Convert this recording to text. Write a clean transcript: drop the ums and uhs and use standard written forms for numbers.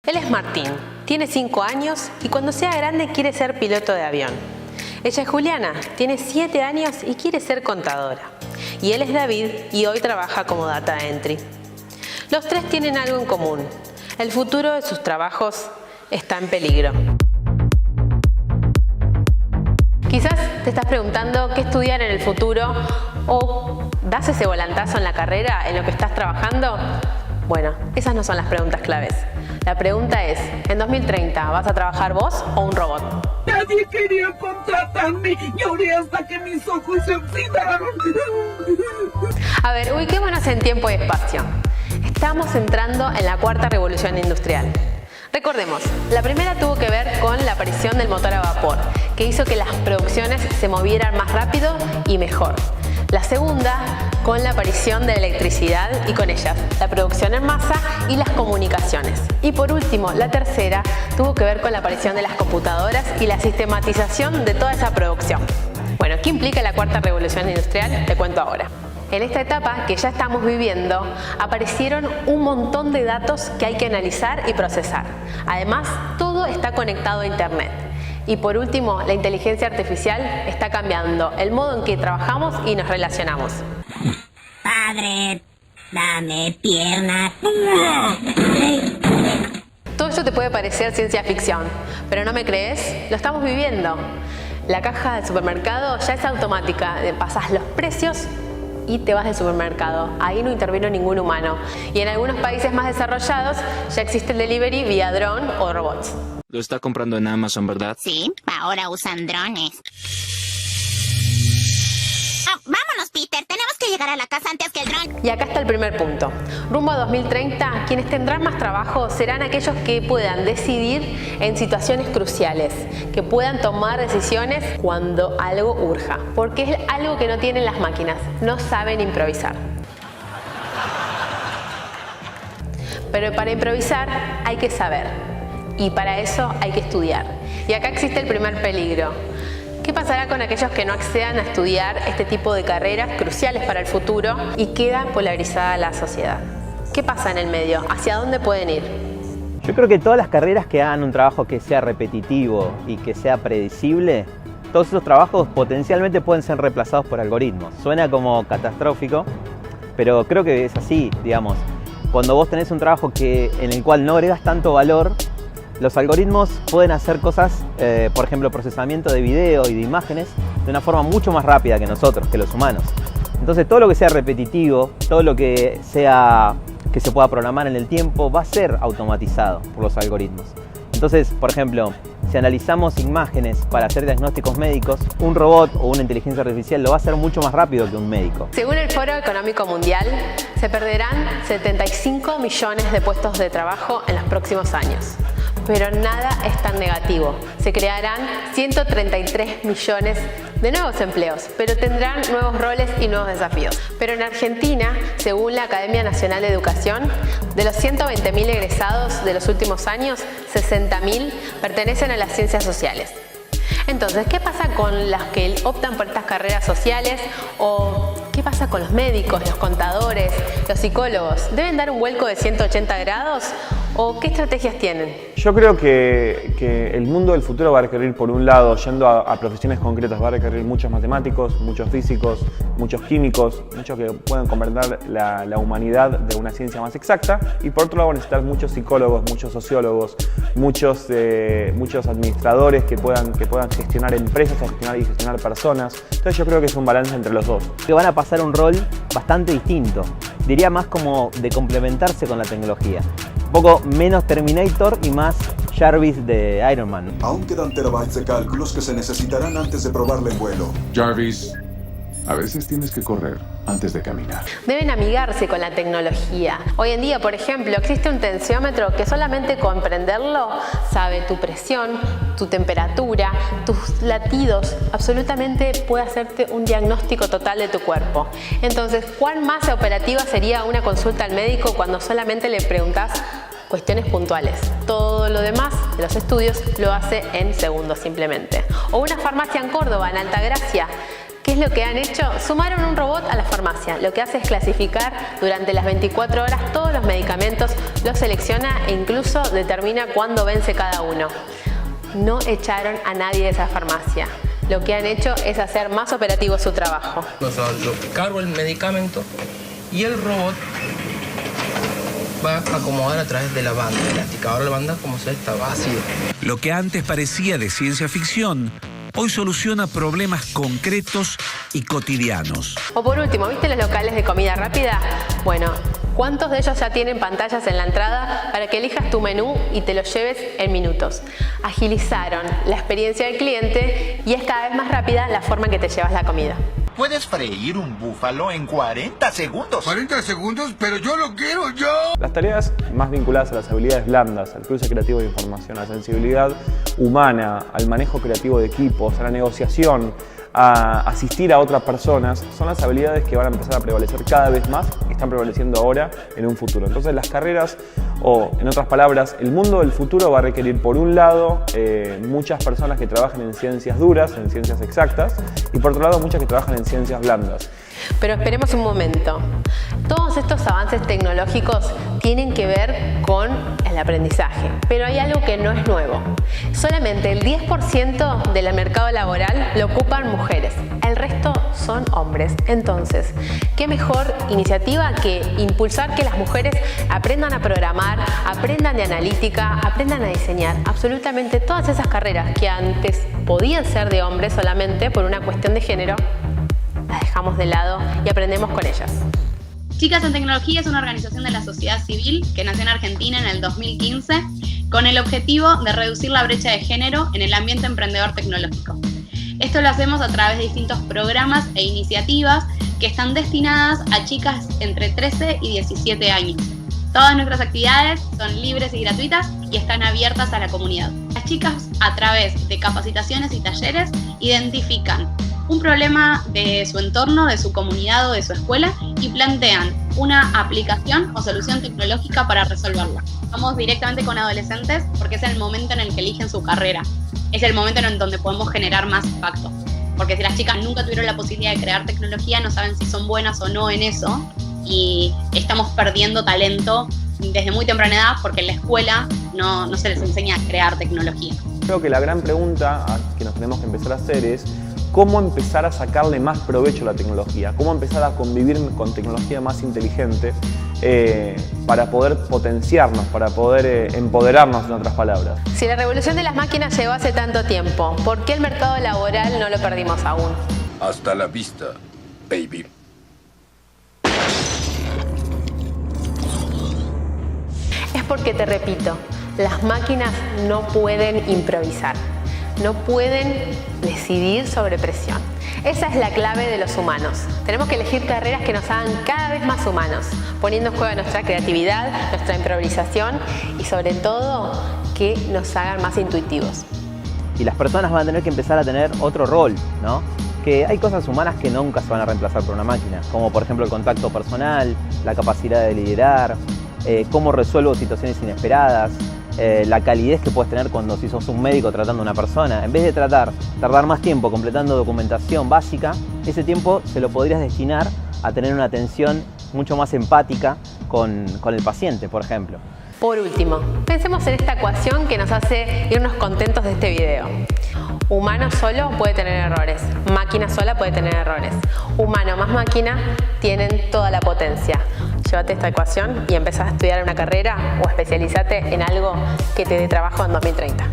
Él es Martín, tiene 5 años y cuando sea grande quiere ser piloto de avión. Ella es Juliana, tiene 7 años y quiere ser contadora. Y él es David y hoy trabaja como data entry. Los tres tienen algo en común. El futuro de sus trabajos está en peligro. Quizás te estás preguntando qué estudiar en el futuro o das ese volantazo en la carrera en lo que estás trabajando. Bueno, esas no son las preguntas claves. La pregunta es, en 2030, ¿vas a trabajar vos o un robot? Nadie quería contratarme, lloré hasta que mis ojos se oxidaron. A ver, ubiquémonos en tiempo y espacio. Estamos entrando en la cuarta revolución industrial. Recordemos, la primera tuvo que ver con la aparición del motor a vapor, que hizo que las producciones se movieran más rápido y mejor. La segunda, con la aparición de la electricidad y con ellas, la producción en masa y las comunicaciones. Y por último, la tercera, tuvo que ver con la aparición de las computadoras y la sistematización de toda esa producción. Bueno, ¿qué implica la cuarta revolución industrial? Te cuento ahora. En esta etapa que ya estamos viviendo, aparecieron un montón de datos que hay que analizar y procesar. Además, todo está conectado a Internet. Y por último, la inteligencia artificial está cambiando el modo en que trabajamos y nos relacionamos. Padre, dame pierna. Todo esto te puede parecer ciencia ficción, pero ¿no me crees? Lo estamos viviendo. La caja del supermercado ya es automática, pasas los precios y te vas del supermercado. Ahí no intervino ningún humano. Y en algunos países más desarrollados ya existe el delivery vía dron o robots. Lo está comprando en Amazon, ¿verdad? Sí, ahora usan drones. Vámonos, Peter. Tenemos que llegar a la casa antes que el dron. Y acá está el primer punto. Rumbo a 2030, quienes tendrán más trabajo serán aquellos que puedan decidir en situaciones cruciales, que puedan tomar decisiones cuando algo urja, porque es algo que no tienen las máquinas, no saben improvisar. Pero para improvisar hay que saber. Y para eso hay que estudiar. Y acá existe el primer peligro. ¿Qué pasará con aquellos que no accedan a estudiar este tipo de carreras cruciales para el futuro y queda polarizada la sociedad? ¿Qué pasa en el medio? ¿Hacia dónde pueden ir? Yo creo que todas las carreras que hagan un trabajo que sea repetitivo y que sea predecible, todos esos trabajos potencialmente pueden ser reemplazados por algoritmos. Suena como catastrófico, pero creo que es así, digamos. Cuando vos tenés un trabajo en el cual no agregas tanto valor, los algoritmos pueden hacer cosas, por ejemplo, procesamiento de video y de imágenes, de una forma mucho más rápida que nosotros, que los humanos. Entonces, todo lo que sea repetitivo, todo lo que sea que se pueda programar en el tiempo, va a ser automatizado por los algoritmos. Entonces, por ejemplo, si analizamos imágenes para hacer diagnósticos médicos, un robot o una inteligencia artificial lo va a hacer mucho más rápido que un médico. Según el Foro Económico Mundial, se perderán 75 millones de puestos de trabajo en los próximos años. Pero nada es tan negativo. Se crearán 133 millones de nuevos empleos, pero tendrán nuevos roles y nuevos desafíos. Pero en Argentina, según la Academia Nacional de Educación, de los 120.000 egresados de los últimos años, 60.000 pertenecen a las ciencias sociales. Entonces, ¿qué pasa con los que optan por estas carreras sociales? ¿O qué pasa con los médicos, los contadores, los psicólogos? ¿Deben dar un vuelco de 180 grados? ¿O qué estrategias tienen? Yo creo que el mundo del futuro va a requerir, por un lado, yendo a profesiones concretas, va a requerir muchos matemáticos, muchos físicos, muchos químicos, muchos que puedan comprender la humanidad de una ciencia más exacta. Y por otro lado, van a necesitar muchos psicólogos, muchos sociólogos, muchos administradores que puedan gestionar empresas, gestionar personas. Entonces yo creo que es un balance entre los dos. Que van a pasar un rol bastante distinto. Diría más como de complementarse con la tecnología. Un poco menos Terminator y más Jarvis de Iron Man. Aún quedan terabytes de cálculos que se necesitarán antes de probarla en vuelo. Jarvis, a veces tienes que correr antes de caminar. Deben amigarse con la tecnología. Hoy en día, por ejemplo, existe un tensiómetro que solamente con prenderlo sabe tu presión, tu temperatura, tus latidos. Absolutamente puede hacerte un diagnóstico total de tu cuerpo. Entonces, ¿cuán más operativa sería una consulta al médico cuando solamente le preguntas cuestiones puntuales? Todo lo demás de los estudios lo hace en segundos simplemente. O una farmacia en Córdoba, en Altagracia. ¿Qué es es lo que han hecho? Sumaron un robot a la farmacia. Lo que hace es clasificar durante las 24 horas todos los medicamentos, los selecciona e incluso determina cuándo vence cada uno. No echaron a nadie de esa farmacia. Lo que han hecho es hacer más operativo su trabajo. Yo cargo el medicamento y el robot va a acomodar a través de la banda elástica. Ahora la banda, como se ve, está vacía. Lo que antes parecía de ciencia ficción, hoy soluciona problemas concretos y cotidianos. O por último, ¿viste los locales de comida rápida? Bueno, ¿cuántos de ellos ya tienen pantallas en la entrada para que elijas tu menú y te lo lleves en minutos? Agilizaron la experiencia del cliente y es cada vez más rápida la forma en que te llevas la comida. Puedes freír un búfalo en 40 segundos. ¿40 segundos? ¡Pero yo lo quiero yo! Las tareas más vinculadas a las habilidades blandas, al cruce creativo de información, a la sensibilidad humana, al manejo creativo de equipos, a la negociación, a asistir a otras personas, son las habilidades que van a empezar a prevalecer cada vez más y están prevaleciendo ahora en un futuro. Entonces las carreras, o en otras palabras, el mundo del futuro va a requerir por un lado muchas personas que trabajen en ciencias duras, en ciencias exactas, y por otro lado muchas que trabajan en ciencias blandas. Pero esperemos un momento. Todos estos avances tecnológicos tienen que ver con el aprendizaje, pero hay algo que no es nuevo. Solamente el 10% del mercado laboral lo ocupan mujeres, el resto son hombres. Entonces, ¿qué mejor iniciativa que impulsar que las mujeres aprendan a programar, aprendan de analítica, aprendan a diseñar? Absolutamente todas esas carreras que antes podían ser de hombres solamente por una cuestión de género, las dejamos de lado y aprendemos con ellas. Chicas en Tecnología es una organización de la sociedad civil que nació en Argentina en el 2015 con el objetivo de reducir la brecha de género en el ambiente emprendedor tecnológico. Esto lo hacemos a través de distintos programas e iniciativas que están destinadas a chicas entre 13 y 17 años. Todas nuestras actividades son libres y gratuitas y están abiertas a la comunidad. Las chicas, a través de capacitaciones y talleres, identifican un problema de su entorno, de su comunidad o de su escuela y plantean una aplicación o solución tecnológica para resolverla. Vamos directamente con adolescentes porque es el momento en el que eligen su carrera. Es el momento en donde podemos generar más impacto. Porque si las chicas nunca tuvieron la posibilidad de crear tecnología, no saben si son buenas o no en eso. Y estamos perdiendo talento desde muy temprana edad porque en la escuela no se les enseña a crear tecnología. Creo que la gran pregunta que nos tenemos que empezar a hacer es cómo empezar a sacarle más provecho a la tecnología, cómo empezar a convivir con tecnología más inteligente para poder potenciarnos, para poder empoderarnos, en otras palabras. Si la revolución de las máquinas llegó hace tanto tiempo, ¿por qué el mercado laboral no lo perdimos aún? Hasta la vista, baby. Es porque, te repito, las máquinas no pueden improvisar. No pueden decidir sobre presión. Esa es la clave de los humanos. Tenemos que elegir carreras que nos hagan cada vez más humanos, poniendo en juego nuestra creatividad, nuestra improvisación y sobre todo que nos hagan más intuitivos. Y las personas van a tener que empezar a tener otro rol, ¿no? Que hay cosas humanas que nunca se van a reemplazar por una máquina, como por ejemplo el contacto personal, la capacidad de liderar, cómo resuelvo situaciones inesperadas, la calidez que puedes tener cuando si sos un médico tratando a una persona. En vez de tardar más tiempo completando documentación básica, ese tiempo se lo podrías destinar a tener una atención mucho más empática con el paciente, por ejemplo. Por último, pensemos en esta ecuación que nos hace irnos contentos de este video. Humano solo puede tener errores, máquina sola puede tener errores. Humano más máquina tienen toda la potencia. Llévate esta ecuación y empezá a estudiar una carrera o especialízate en algo que te dé trabajo en 2030.